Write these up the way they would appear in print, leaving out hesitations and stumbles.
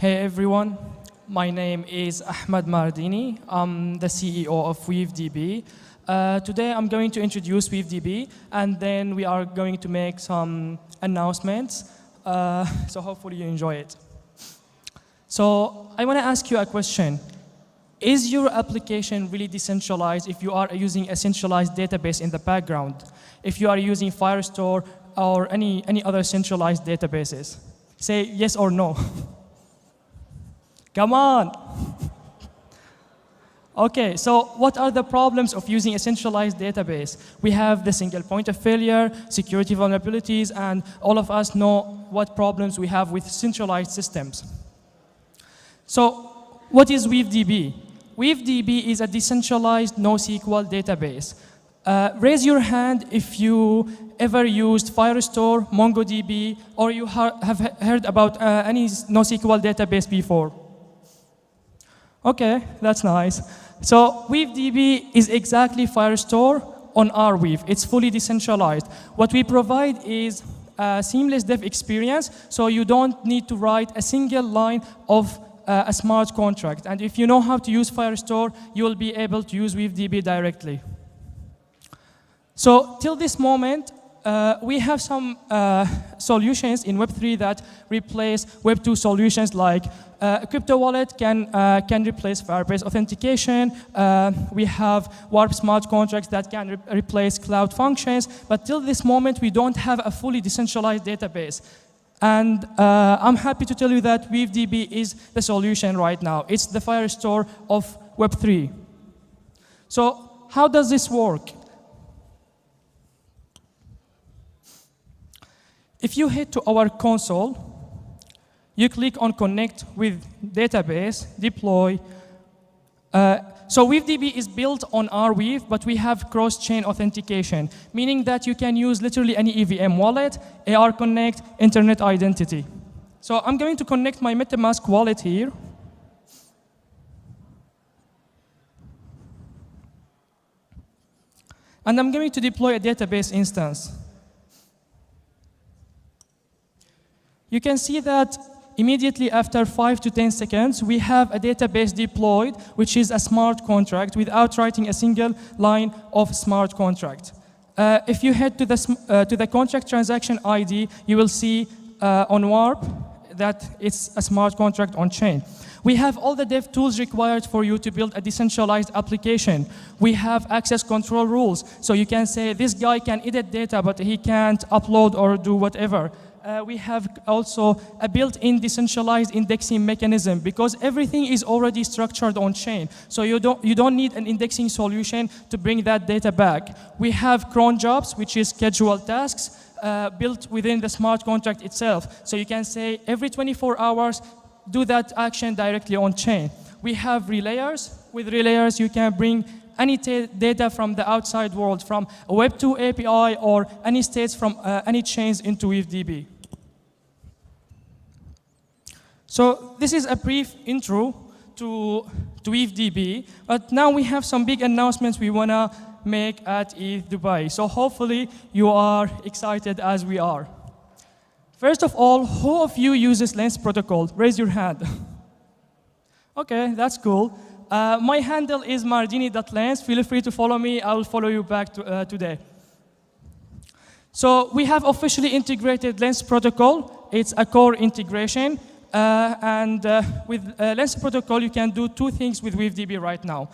Hey everyone, my name is Ahmad Mardeni. I'm the CEO of WeaveDB. Today I'm going to introduce WeaveDB, and then we are going to make some announcements. So hopefully you enjoy it. So I want to ask you a question. Is your application really decentralized if you are using a centralized database in the background? If you are using Firestore or any other centralized databases? Say yes or no. Come on. Okay, so what are the problems of using a centralized database? We have the single point of failure, security vulnerabilities, and all of us know what problems we have with centralized systems. So what is WeaveDB? WeaveDB is a decentralized NoSQL database. Raise your hand if you ever used Firestore, MongoDB, or you have heard about any NoSQL database before. Okay, that's nice. So WeaveDB is exactly Firestore on our Weave. It's fully decentralized. What we provide is a seamless dev experience, so you don't need to write a single line of a smart contract. And if you know how to use Firestore, you will be able to use WeaveDB directly. So till this moment, we have some solutions in Web3 that replace Web2 solutions, like a crypto wallet can replace Firebase authentication. We have Warp smart contracts that can replace cloud functions. But till this moment, we don't have a fully decentralized database. And I'm happy to tell you that WeaveDB is the solution right now. It's the Firestore of Web3. So how does this work? If you head to our console, you click on Connect with Database, Deploy. So WeaveDB is built on our Weave, but we have cross-chain authentication, meaning that you can use literally any EVM wallet, AR Connect, Internet Identity. So I'm going to connect my MetaMask wallet here. And I'm going to deploy a database instance. You can see that immediately after 5 to 10 seconds, we have a database deployed, which is a smart contract without writing a single line of smart contract. If you head to the contract transaction ID, you will see on Warp that it's a smart contract on chain. We have all the dev tools required for you to build a decentralized application. We have access control rules, so you can say this guy can edit data, but he can't upload or do whatever. We have also a built-in decentralized indexing mechanism, because everything is already structured on chain. So you don't need an indexing solution to bring that data back. We have cron jobs, which is scheduled tasks, built within the smart contract itself. So you can say every 24 hours, do that action directly on chain. We have relayers. With relayers, you can bring any data from the outside world, from a Web2 API or any states from any chains into WeaveDB. So this is a brief intro to WeaveDB, but now we have some big announcements we want to make at ETH Dubai. So hopefully you are excited as we are. First of all, who of you uses Lens protocol? Raise your hand. Okay, that's cool. My handle is mardeni.lens. Feel free to follow me. I will follow you back today. So we have officially integrated Lens protocol. It's a core integration. With Lens protocol, you can do two things with WeaveDB right now.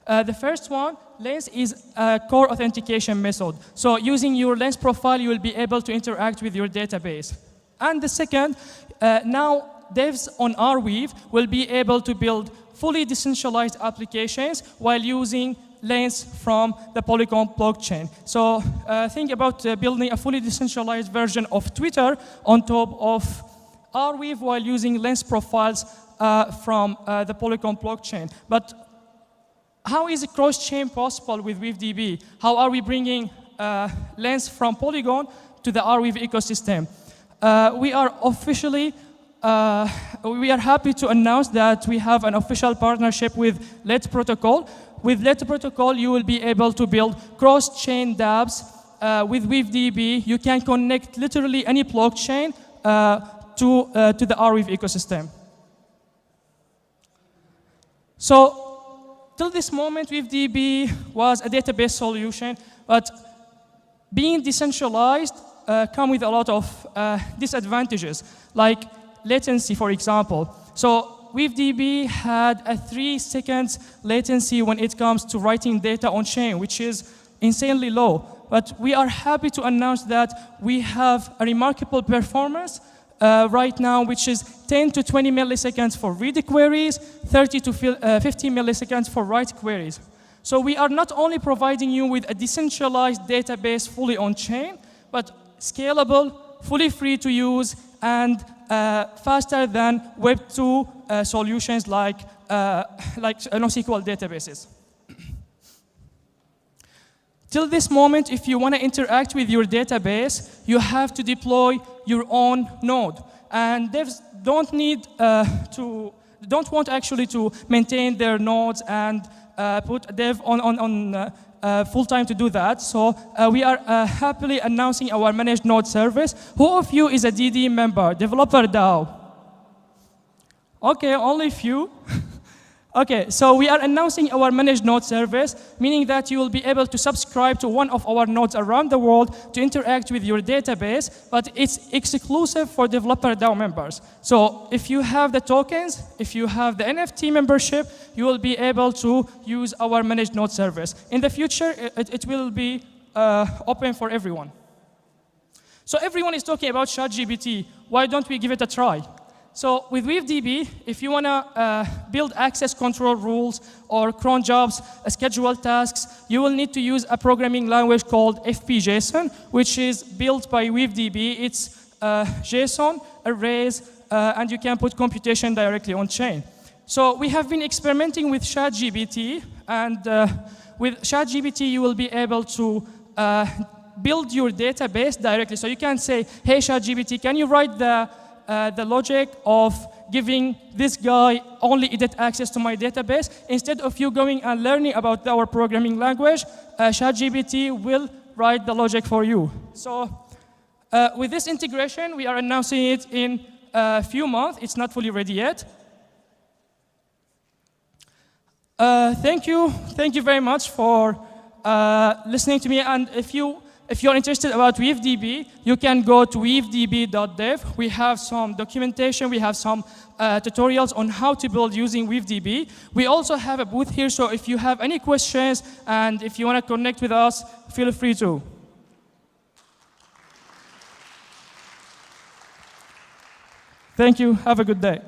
The first one, Lens is a core authentication method. So using your Lens profile, you will be able to interact with your database. And the second, now devs on our Weave will be able to build fully decentralized applications while using Lens from the Polygon blockchain. So think about building a fully decentralized version of Twitter on top of our Weave while using Lens profiles from the Polygon blockchain. But how is cross-chain possible with WeaveDB? How are we bringing Lens from Polygon to the Weave ecosystem? We are happy to announce that we have an official partnership with Let Protocol. With Let Protocol, you will be able to build cross-chain dApps. With WeaveDB, you can connect literally any blockchain to the Weave ecosystem. So till this moment, WeaveDB was a database solution, but being decentralized come with a lot of disadvantages, like latency, for example. So WeaveDB had a 3 seconds latency when it comes to writing data on chain, which is insanely low. But we are happy to announce that we have a remarkable performance right now, which is 10 to 20 milliseconds for read queries, 30 to 50 milliseconds for write queries. So we are not only providing you with a decentralized database fully on chain, but scalable, fully free to use, and faster than Web 2 solutions like NoSQL databases. Till this moment, if you want to interact with your database, you have to deploy your own node. And devs don't want actually to maintain their nodes and put a dev on full time to do that. So we are happily announcing our managed node service. Who of you is a DD member, developer DAO? Okay, only few. Okay, so we are announcing our managed node service, meaning that you will be able to subscribe to one of our nodes around the world to interact with your database, but it's exclusive for developer DAO members. So if you have the tokens, if you have the NFT membership, you will be able to use our managed node service. In the future, it will be open for everyone. So everyone is talking about ChatGPT. Why don't we give it a try? So with WeaveDB, if you want to build access control rules or cron jobs, schedule tasks, you will need to use a programming language called FPJSON, which is built by WeaveDB. It's JSON, arrays, and you can put computation directly on chain. So we have been experimenting with ChatGPT, and with ChatGPT, you will be able to build your database directly. So you can say, hey, ChatGPT, can you write the logic of giving this guy only edit access to my database? Instead of you going and learning about our programming language, ChatGPT will write the logic for you. So with this integration, we are announcing it in a few months. It's not fully ready yet. Thank you very much for listening to me. And if you're interested about WeaveDB, you can go to weavedb.dev. We have some documentation, we have some tutorials on how to build using WeaveDB. We also have a booth here, so if you have any questions and if you want to connect with us, feel free to. Thank you, have a good day.